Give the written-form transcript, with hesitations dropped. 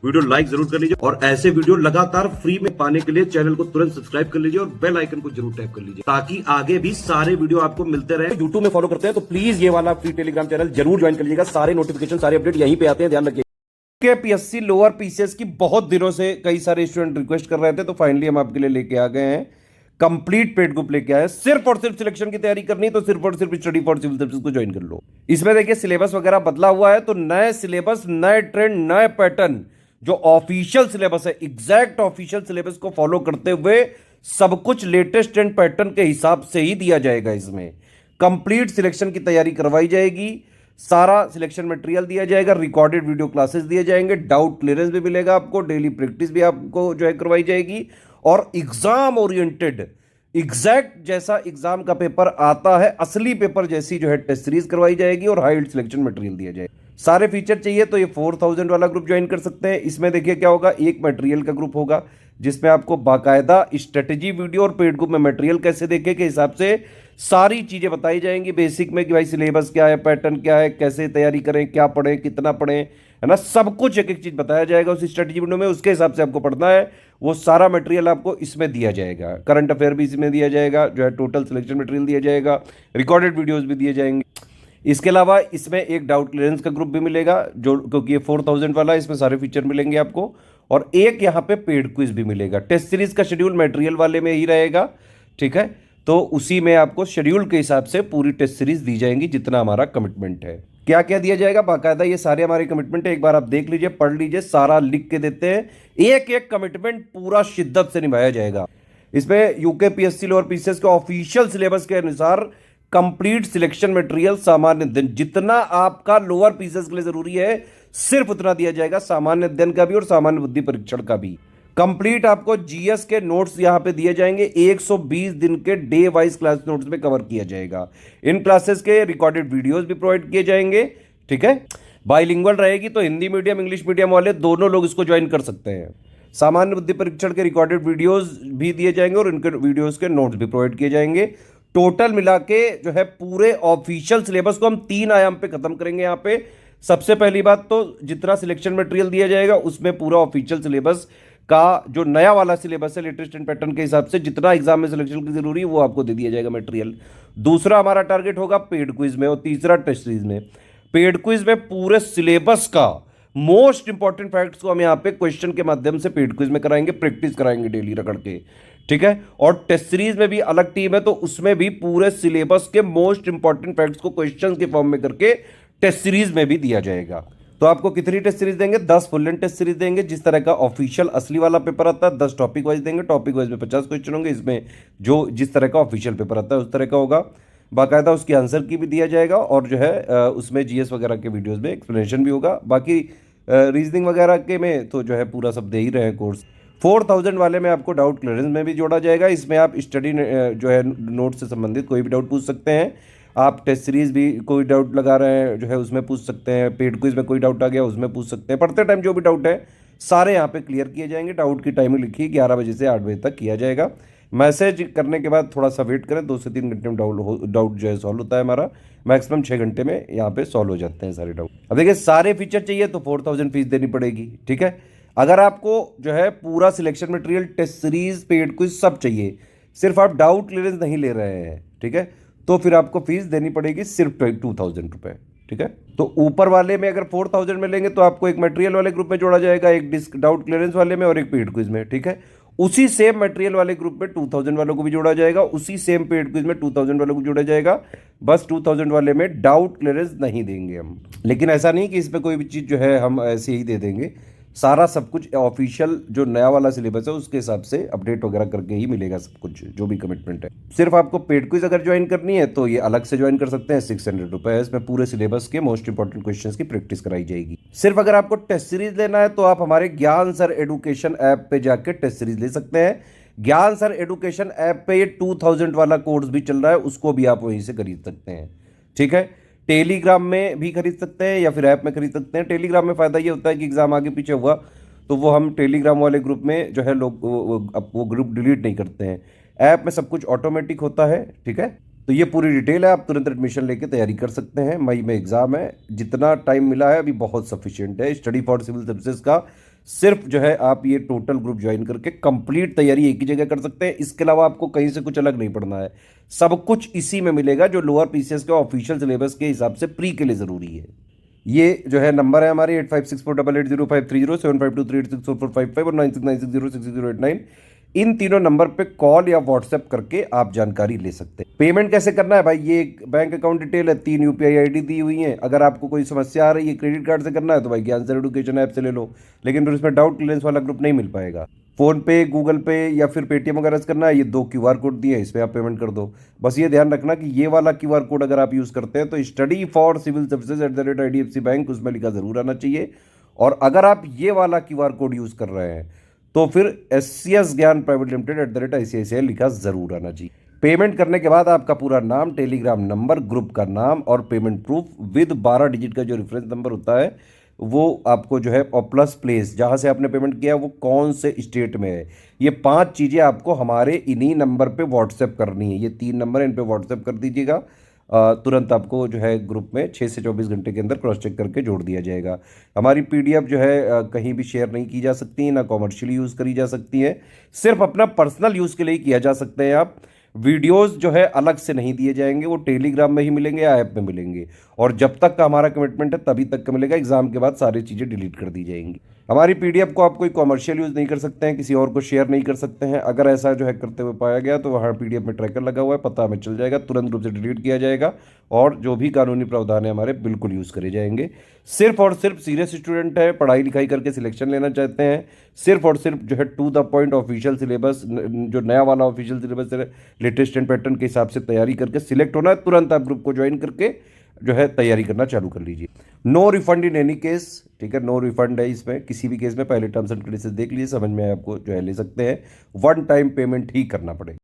Video like जरूर कर लीजिए और ऐसे वीडियो लगातार फ्री में पाने के लिए चैनल को तुरंत सब्सक्राइब कर लीजिए और बेल आइकन को जरूर टैप कर लीजिए ताकि आगे भी सारे वीडियो आपको मिलते रहे। यूट्यूब में फॉलो करते हैं तो प्लीज ये वाला फ्री टेलीग्राम चैनल जरूर ज्वाइन कर लीजिएगा। सारे नोटिफिकेशन सारे अपडेट यहीं पे आते हैं, ध्यान रखिए। पीएससी लोअर पीसीएस की बहुत दिनों से कई सारे स्टूडेंट रिक्वेस्ट कर रहे थे, तो फाइनली हम आपके लिए लेके आ गए हैं कंप्लीट पेड ग्रुप लेके आए। सिर्फ और सिर्फ सिलेक्शन की तैयारी करनी तो सिर्फ और सिर्फ स्टडी फॉर सिविल सर्विसेज को ज्वाइन कर लो। इसमें देखिए सिलेबस वगैरह बदला हुआ है, तो नए सिलेबस, नए ट्रेंड, नए पैटर्न, जो ऑफिशियल सिलेबस है, एग्जैक्ट ऑफिशियल सिलेबस को फॉलो करते हुए सब कुछ लेटेस्ट ट्रेंड पैटर्न के हिसाब से ही दिया जाएगा। इसमें कंप्लीट सिलेक्शन की तैयारी करवाई जाएगी, सारा सिलेक्शन मटेरियल दिया जाएगा, रिकॉर्डेड वीडियो क्लासेस दिए जाएंगे, डाउट क्लियरेंस भी मिलेगा आपको, डेली प्रैक्टिस भी आपको जो है करवाई जाएगी और एग्जाम ओरिएंटेड एग्जैक्ट जैसा एग्जाम का पेपर आता है, असली पेपर जैसी जो है टेस्ट सीरीज करवाई जाएगी और हाइड सिलेक्शन मटेरियल दिया जाएगा। सारे फीचर चाहिए तो ये 4000 वाला ग्रुप ज्वाइन कर सकते हैं। इसमें देखिए क्या होगा, एक मटेरियल का ग्रुप होगा जिसमें आपको बाकायदा स्ट्रेटेजी वीडियो और पेड ग्रुप में मटेरियल कैसे देखे के हिसाब से सारी चीजें बताई जाएंगी। बेसिक में कि भाई सिलेबस क्या है, पैटर्न क्या है, कैसे तैयारी करें, क्या पढ़ें, कितना पढ़ें, है ना, सब कुछ एक एक चीज बताया जाएगा उस स्ट्रेटेजी वीडियो में। उसके हिसाब से आपको पढ़ना है, वो सारा मटेरियल आपको इसमें दिया जाएगा। करंट अफेयर भी इसमें दिया जाएगा, जो है टोटल सिलेक्शन मटेरियल दिया जाएगा, रिकॉर्डेड वीडियोस भी दिए जाएंगे। इसके अलावा इसमें एक डाउट क्लियरेंस का ग्रुप भी मिलेगा, जो क्योंकि ये 4000 वाला है, इसमें सारे फीचर मिलेंगे आपको, और एक यहाँ पे पेड क्विज भी मिलेगा। टेस्ट सीरीज का शेड्यूल मटेरियल वाले में ही रहेगा, ठीक है, तो उसी में आपको शेड्यूल के हिसाब से पूरी टेस्ट सीरीज दी जाएंगी जितना हमारा कमिटमेंट है। क्या क्या दिया जाएगा बाकायदा, ये सारे हमारे कमिटमेंट है, एक बार आप देख लीजिए, पढ़ लीजिए, सारा लिख के देते हैं। एक एक कमिटमेंट पूरा शिद्दत से निभाया जाएगा। इसमें यूके पीएससी लोअर पीसीएस के ऑफिशियल सिलेबस के अनुसार कंप्लीट सिलेक्शन मटेरियल सामान्य अध्ययन, जितना आपका लोअर पीसीएस के लिए जरूरी है सिर्फ उतना दिया जाएगा, सामान्य अध्ययन का भी और सामान्य बुद्धि परीक्षण का भी। कंप्लीट आपको जीएस के नोट्स यहां पे दिए जाएंगे, 120 दिन के डे वाइज क्लास नोट्स में कवर किया जाएगा। इन क्लासेस के रिकॉर्डेड वीडियोस भी प्रोवाइड किए जाएंगे, ठीक है। बाइलिंगुअल रहेगी तो हिंदी मीडियम इंग्लिश मीडियम वाले दोनों लोग इसको ज्वाइन कर सकते हैं। सामान्य बुद्धि परीक्षण के रिकॉर्डेड वीडियोस भी दिए जाएंगे और इनके वीडियोस के नोट्स भी प्रोवाइड किए जाएंगे। टोटल मिला के जो है पूरे ऑफिशियल सिलेबस को हम 3 आयाम पे खत्म करेंगे। यहाँ पे सबसे पहली बात तो जितना सिलेक्शन मटेरियल दिया जाएगा उसमें पूरा ऑफिशियल सिलेबस का जो नया वाला सिलेबस है लेटेस्ट एंड पैटर्न के हिसाब से जितना एग्जाम में सिलेक्शन की जरूरी है वो आपको दे दिया जाएगा मटेरियल। दूसरा हमारा टारगेट होगा पेड क्विज में, और तीसरा टेस्ट सीरीज में। पेड क्विज में पूरे सिलेबस का मोस्ट इंपॉर्टेंट फैक्ट्स को हम यहाँ पे क्वेश्चन के माध्यम से पेड क्विज में कराएंगे, प्रैक्टिस कराएंगे डेली रगड़ के, ठीक है। और टेस्ट सीरीज में भी अलग टीम है, तो उसमें भी पूरे सिलेबस के मोस्ट इंपॉर्टेंट फैक्ट्स को क्वेश्चन के फॉर्म में करके टेस्ट सीरीज में भी दिया जाएगा। तो आपको कितनी टेस्ट सीरीज देंगे? 10 फुल लेंथ टेस्ट सीरीज देंगे, जिस तरह का ऑफिशियल असली वाला पेपर आता है। 10 टॉपिक वाइज देंगे, टॉपिक वाइज में 50 क्वेश्चन होंगे। इसमें जो जिस तरह का ऑफिशियल पेपर आता है उस तरह का होगा। बाकायदा उसकी आंसर की भी दिया जाएगा, और जो है उसमें जीएस वगैरह के वीडियोस में एक्सप्लेनेशन भी होगा। बाकी रीजनिंग वगैरह के में तो जो है पूरा सब दे ही रहे हैं कोर्स। 4000 वाले में आपको डाउट क्लियरेंस में भी जोड़ा जाएगा। इसमें आप स्टडी जो है नोट से संबंधित कोई भी डाउट पूछ सकते हैं। आप टेस्ट सीरीज भी कोई डाउट लगा रहे हैं जो है उसमें पूछ सकते हैं। पेड क्विज में कोई डाउट आ गया उसमें पूछ सकते हैं। पढ़ते टाइम जो भी डाउट है सारे यहाँ पे क्लियर किए जाएंगे। डाउट की टाइमिंग लिखी 11 बजे से 8 बजे तक किया जाएगा। मैसेज करने के बाद थोड़ा सा वेट करें, 2 से 3 घंटे में डाउट जो है सॉल्व होता है हमारा। मैक्सिमम 6 घंटे में यहाँ पे सॉल्व हो जाते हैं सारे डाउट। अब देखिए सारे फीचर चाहिए तो 4000 फीस देनी पड़ेगी, ठीक है। अगर आपको जो है पूरा selection material, test series, paid quiz सब चाहिए, सिर्फ आप डाउट क्लियरेंस नहीं ले रहे हैं, ठीक है, तो फिर आपको फीस देनी पड़ेगी सिर्फ 2000 रुपये, ठीक है। तो ऊपर वाले में अगर 4000 में लेंगे तो आपको एक मटेरियल वाले ग्रुप में जोड़ा जाएगा, एक डिस्क डाउट क्लियरेंस वाले में और एक पेड क्विज में, ठीक है। उसी सेम मटेरियल वाले ग्रुप में 2000 वालों को भी जोड़ा जाएगा, उसी सेम पेड क्विज में 2000 वालों को जोड़ा जाएगा। बस 2000 वाले में डाउट क्लियरेंस नहीं देंगे हम। लेकिन ऐसा नहीं कि इस पर कोई भी चीज़ जो है हम ऐसे ही दे देंगे। सारा सब कुछ ऑफिशियल जो नया वाला सिलेबस है उसके हिसाब से अपडेट वगैरह करके ही मिलेगा सब कुछ, जो भी कमिटमेंट है। सिर्फ आपको पेड क्विज अगर ज्वाइन करनी है तो ये अलग से ज्वाइन कर सकते हैं, 600 रुपये है। इसमें पूरे सिलेबस के मोस्ट इंपॉर्टेंट क्वेश्चंस की प्रैक्टिस कराई जाएगी। सिर्फ अगर आपको टेस्ट सीरीज लेना है तो आप हमारे ज्ञान सर एडुकेशन ऐप पे जाके टेस्ट सीरीज ले सकते हैं। ज्ञान सर एडुकेशन ऐप पे ये 2000 वाला कोर्स भी चल रहा है, उसको भी आप वहीं से खरीद सकते हैं, ठीक है। टेलीग्राम में भी खरीद सकते हैं या फिर ऐप में खरीद सकते हैं। टेलीग्राम में फ़ायदा ये होता है कि एग्ज़ाम आगे पीछे हुआ तो वो हम टेलीग्राम वाले ग्रुप में जो है लोग वो ग्रुप डिलीट नहीं करते हैं। ऐप में सब कुछ ऑटोमेटिक होता है, ठीक है। तो ये पूरी डिटेल है, आप तुरंत एडमिशन लेके तैयारी कर सकते हैं। मई में एग्जाम है, जितना टाइम मिला है अभी बहुत सफिशिएंट है। स्टडी फॉर सिविल सर्विसेज का सिर्फ जो है आप ये टोटल ग्रुप ज्वाइन करके कंप्लीट तैयारी एक ही जगह कर सकते हैं। इसके अलावा आपको कहीं से कुछ अलग नहीं पढ़ना है, सब कुछ इसी में मिलेगा जो लोअर पीसीएस के ऑफिशियल सिलेबस के हिसाब से प्री के लिए ज़रूरी है। ये जो है नंबर है हमारे 8564880530, 7523864455 और 9696066089। इन तीनों नंबर पे कॉल या व्हाट्सएप करके आप जानकारी ले सकते हैं। पेमेंट कैसे करना है भाई, ये एक बैंक अकाउंट डिटेल है, 3 यूपीआई आईडी दी हुई है। अगर आपको कोई समस्या आ रही है क्रेडिट कार्ड से करना है तो भाई ज्ञान सर एडुकेशन ऐप से ले लो, लेकिन फिर उसमें डाउट क्लियरेंस वाला ग्रुप नहीं मिल पाएगा। फोन पे, गूगल पे या फिर पेटीएम वगैरह से करना है, ये 2 क्यूआर कोड दिए हैं, इस पर आप पेमेंट कर दो। बस ये ध्यान रखना कि ये वाला क्यूआर कोड अगर आप यूज़ करते हैं तो study for civil services @IDFC bank उसमें लिखा ज़रूर आना चाहिए। और अगर आप ये वाला क्यूआर कोड यूज़ कर रहे हैं तो फिर SCS ज्ञान प्राइवेट लिमिटेड @ICICI लिखा ज़रूर आना चाहिए। पेमेंट करने के बाद आपका पूरा नाम, टेलीग्राम नंबर, ग्रुप का नाम और पेमेंट प्रूफ विद 12 डिजिट का जो रेफरेंस नंबर होता है वो आपको जो है, और प्लस प्लेस जहाँ से आपने पेमेंट किया वो कौन से स्टेट में है, ये 5 चीज़ें आपको हमारे इन्हीं नंबर पे व्हाट्सएप करनी है। ये 3 नंबर इन पे व्हाट्सएप कर दीजिएगा। तुरंत आपको जो है ग्रुप में 6 से 24 घंटे के अंदर क्रॉस चेक करके जोड़ दिया जाएगा। हमारी PDF जो है कहीं भी शेयर नहीं की जा सकती, ना कॉमर्शियली यूज़ करी जा सकती है, सिर्फ अपना पर्सनल यूज़ के लिए किया जा सकते हैं। आप वीडियोस जो है अलग से नहीं दिए जाएंगे, वो टेलीग्राम में ही मिलेंगे या ऐप में मिलेंगे, और जब तक का हमारा कमिटमेंट है तभी तक का मिलेगा। एग्जाम के बाद सारी चीज़ें डिलीट कर दी जाएंगी। हमारी PDF को आप कोई कॉमर्शियल यूज़ नहीं कर सकते हैं, किसी और को शेयर नहीं कर सकते हैं। अगर ऐसा जो है करते हुए पाया गया तो वहाँ PDF में ट्रैकर लगा हुआ है, पता हमें चल जाएगा, तुरंत रूप से डिलीट किया जाएगा और जो भी कानूनी प्रावधान है हमारे बिल्कुल यूज़ करे जाएंगे। सिर्फ और सिर्फ सीरियस स्टूडेंट है, पढ़ाई लिखाई करके सिलेक्शन लेना चाहते हैं, सिर्फ और सिर्फ जो है to the point official syllabus, जो नया वाला ऑफिशियल सिलेबस है लेटेस्ट एंड पैटर्न के हिसाब से तैयारी करके सिलेक्ट होना है, तुरंत आप ग्रुप को ज्वाइन करके जो है तैयारी करना चालू कर लीजिए। No refund in any case, ठीक है, नो रिफंड है इसमें किसी भी केस में। पहले टर्म्स एंड कंडीशंस देख लीजिए, समझ में आपको जो है ले सकते हैं। वन टाइम पेमेंट ही करना पड़ेगा।